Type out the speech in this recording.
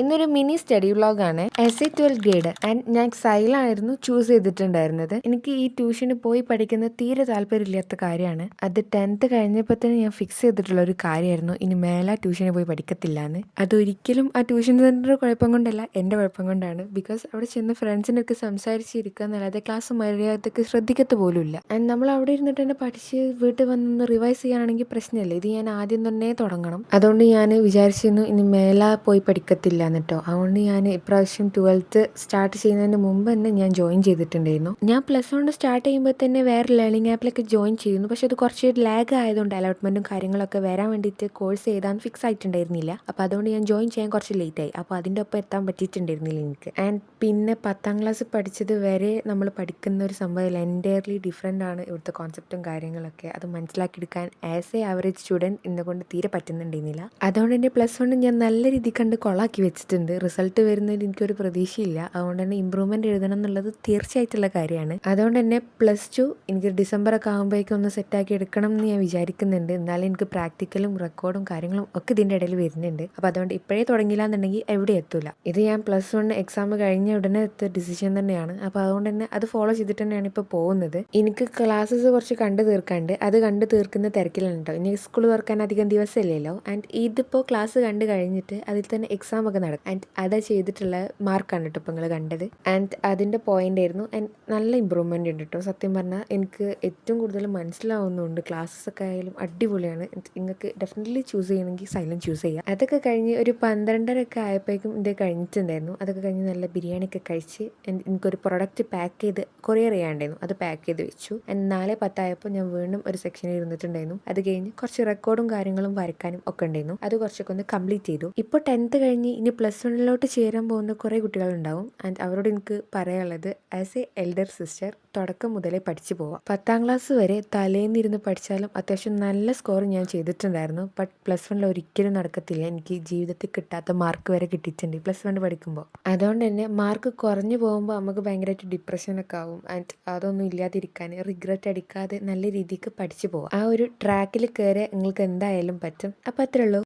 ഇന്നൊരു mini study വ്ളോഗാണ്. SA-12 grade and ഞാൻ സൈലായിരുന്നു ചൂസ് ചെയ്തിട്ടുണ്ടായിരുന്നത്. എനിക്ക് ഈ ട്യൂഷന് പോയി പഠിക്കുന്നത് തീരെ താല്പര്യമില്ലാത്ത കാര്യമാണ്. അത് 10th കഴിഞ്ഞപ്പോൾ തന്നെ ഞാൻ ഫിക്സ് ചെയ്തിട്ടുള്ള ഒരു കാര്യമായിരുന്നു, ഇനി മേലെ ട്യൂഷന് പോയി പഠിക്കത്തില്ല എന്ന്. അതൊരിക്കലും ആ ട്യൂഷൻ സെൻറ്റർ കുഴപ്പം കൊണ്ടല്ല, എൻ്റെ കുഴപ്പം കൊണ്ടാണ്. ബിക്കോസ് അവിടെ ചെന്ന് ഫ്രണ്ട്സിനൊക്കെ സംസാരിച്ചിരിക്കുക എന്നല്ലാതെ ക്ലാസ് മര്യാദക്ക് ശ്രദ്ധിക്കത്ത് പോലുമില്ല. ആൻഡ് നമ്മൾ അവിടെ ഇരുന്നിട്ട് തന്നെ പഠിച്ച് വീട്ടിൽ വന്ന് റിവൈസ് ചെയ്യാനാണെങ്കിൽ പ്രശ്നമില്ല. ഇത് ഞാൻ ആദ്യം തന്നെ തുടങ്ങണം. അതുകൊണ്ട് ഞാൻ വിചാരിച്ചിരുന്നു ഇനി മേലെ പോയി പഠിക്കത്തില്ല എന്നിട്ടോ. അതുകൊണ്ട് ഞാൻ ഇപ്രാവശ്യം 12th സ്റ്റാർട്ട് ചെയ്യുന്നതിന് മുമ്പ് തന്നെ ഞാൻ ജോയിൻ ചെയ്തിട്ടുണ്ടായിരുന്നു. ഞാൻ +1 സ്റ്റാർട്ട് ചെയ്യുമ്പോൾ തന്നെ വേറെ ലേണിംഗ് ആപ്പിലൊക്കെ ജോയിൻ ചെയ്യുന്നു. പക്ഷെ അത് കുറച്ച് ലാഗ് ആയതുകൊണ്ട് അലോട്ട്മെൻറ്റും കാര്യങ്ങളൊക്കെ വരാൻ വേണ്ടിയിട്ട് കോഴ്സ് ചെയ്താൽ ഫിക്സ് ആയിട്ടുണ്ടായിരുന്നില്ല. അപ്പോൾ അതുകൊണ്ട് ഞാൻ ജോയിൻ ചെയ്യാൻ കുറച്ച് ലേറ്റായി. അപ്പോൾ അതിൻ്റെ ഒപ്പം എത്താൻ പറ്റിയിട്ടുണ്ടായിരുന്നില്ല എനിക്ക്. ആൻഡ് പിന്നെ 10th ക്ലാസ് പഠിച്ചത് വരെ നമ്മൾ പഠിക്കുന്ന ഒരു സംഭവം എൻറ്റയർലി ഡിഫറെൻ്റ് ആണ്. ഇവിടുത്തെ കോൺസെപ്റ്റും കാര്യങ്ങളൊക്കെ അത് മനസ്സിലാക്കിയെടുക്കാൻ ആസ് എ ആവറേജ് സ്റ്റുഡൻറ്റ് എന്നെ കൊണ്ട് തീരെ പറ്റുന്നുണ്ടായിരുന്നില്ല. അതുകൊണ്ട് തന്നെ +1 ഞാൻ നല്ല രീതിയിൽ കണ്ട് കൊളാക്കി വെച്ചിട്ടുണ്ട്. റിസൾട്ട് വരുന്നതിൽ എനിക്കൊരു പ്രതീക്ഷയില്ല. അതുകൊണ്ട് തന്നെ ഇമ്പ്രൂവ്മെൻറ്റ് എഴുതണം എന്നുള്ളത് തീർച്ചയായിട്ടുള്ള കാര്യമാണ്. അതുകൊണ്ട് തന്നെ +2 എനിക്ക് ഡിസംബറൊക്കെ ആകുമ്പോഴേക്കും ഒന്ന് സെറ്റാക്കി എടുക്കണം എന്ന് ഞാൻ വിചാരിക്കുന്നുണ്ട്. എന്നാലും എനിക്ക് പ്രാക്ടിക്കലും റെക്കോർഡും കാര്യങ്ങളും ഒക്കെ ഇതിൻ്റെ ഇടയിൽ വരുന്നുണ്ട്. അപ്പോൾ അതുകൊണ്ട് ഇപ്പോഴേ തുടങ്ങില്ല എന്നുണ്ടെങ്കിൽ എവിടെ എത്തൂല. ഇത് ഞാൻ +1 എക്സാം കഴിഞ്ഞ ഉടനെ എടുത്ത ഡിസിഷൻ തന്നെയാണ്. അപ്പോൾ അതുകൊണ്ട് തന്നെ അത് ഫോളോ ചെയ്തിട്ട് തന്നെയാണ് ഇപ്പോൾ പോകുന്നത്. എനിക്ക് ക്ലാസ്സസ് കുറച്ച് കണ്ടു തീർക്കാണ്ട്, അത് കണ്ടു തീർക്കുന്ന തിരക്കിലാണ് കേട്ടോ. ഇനി സ്കൂൾ തുറക്കാൻ അധികം ദിവസമില്ലല്ലോ. ആൻഡ് ഇതിപ്പോൾ ക്ലാസ് കണ്ടു കഴിഞ്ഞിട്ട് അതിൽ തന്നെ എക്സാം ഒക്കെ നടക്കും. ആൻഡ് അത് ചെയ്തിട്ടുള്ള മാർക്കാണ് കേട്ടോ ഇപ്പോൾ നിങ്ങൾ കണ്ടത്. ആൻഡ് അതിൻ്റെ പോയിന്റ് ആയിരുന്നു. ആൻഡ് നല്ല ഇമ്പ്രൂവ്മെൻ്റ് ഉണ്ട് കേട്ടോ. സത്യം പറഞ്ഞാൽ എനിക്ക് ഏറ്റവും കൂടുതൽ മനസ്സിലാവുന്നുണ്ട്. ക്ലാസ്സസ് ഒക്കെ ആയാലും അടിപൊളിയാണ്. നിങ്ങൾക്ക് ഡെഫിനറ്റ്ലി ചൂസ് ചെയ്യണമെങ്കിൽ സൈലൻറ്റ് ചൂസ് ചെയ്യുക. അതൊക്കെ കഴിഞ്ഞ് ഒരു 12:30 ഒക്കെ ആയപ്പോഴേക്കും ഇത് കഴിഞ്ഞിട്ടുണ്ടായിരുന്നു. അതൊക്കെ കഴിഞ്ഞ് നല്ല ബിരിയാണി ഒക്കെ കഴിച്ച് എനിക്കൊരു പ്രൊഡക്റ്റ് പാക്ക് ചെയ്ത് കൊറിയർ ചെയ്യാണ്ടായിരുന്നു. അത് പാക്ക് ചെയ്ത് വെച്ചു. ആൻഡ് 4:10 ആയപ്പോൾ ഞാൻ വീണ്ടും ഒരു സെക്ഷനിൽ ഇരുന്നിട്ടുണ്ടായിരുന്നു. അത് കഴിഞ്ഞ് കുറച്ച് റെക്കോർഡും കാര്യങ്ങളും വരയ്ക്കാനും ഒക്കെ ഉണ്ടായിരുന്നു. അത് കുറച്ചൊക്കെ ഒന്ന് കംപ്ലീറ്റ് ചെയ്തു. ഇപ്പോൾ 10th കഴിഞ്ഞ് ഇനി +1 ചേരാൻ പോകുന്ന കുറേ കുട്ടികളുണ്ടാവും. ആൻഡ് അവരോട് എനിക്ക് പറയാനുള്ളത്, ആസ് എ എൽഡർ സിസ്റ്റർ തുടക്കം മുതലേ പഠിച്ചു പോവാം. 10th ക്ലാസ് വരെ തലേന്നിരുന്ന് പഠിച്ചാലും അത്യാവശ്യം നല്ല സ്കോർ ഞാൻ ചെയ്തിട്ടുണ്ടായിരുന്നു. ബട്ട് +1 ഒരിക്കലും നടക്കത്തില്ല. എനിക്ക് ജീവിതത്തിൽ കിട്ടാത്ത മാർക്ക് വരെ കിട്ടിയിട്ടുണ്ട് +1 പഠിക്കുമ്പോൾ. അതുകൊണ്ട് തന്നെ മാർക്ക് കുറഞ്ഞു പോകുമ്പോൾ നമുക്ക് ഭയങ്കരമായിട്ട് ഡിപ്രഷനൊക്കെ ആവും. ആൻഡ് അതൊന്നും ഇല്ലാതിരിക്കാൻ റിഗ്രറ്റ് അടിക്കാതെ നല്ല രീതിക്ക് പഠിച്ചു പോവാം. ആ ഒരു ട്രാക്കിൽ കയറി നിങ്ങൾക്ക് എന്തായാലും പറ്റും. അപ്പോൾ അത്രേ ഉള്ളൂ.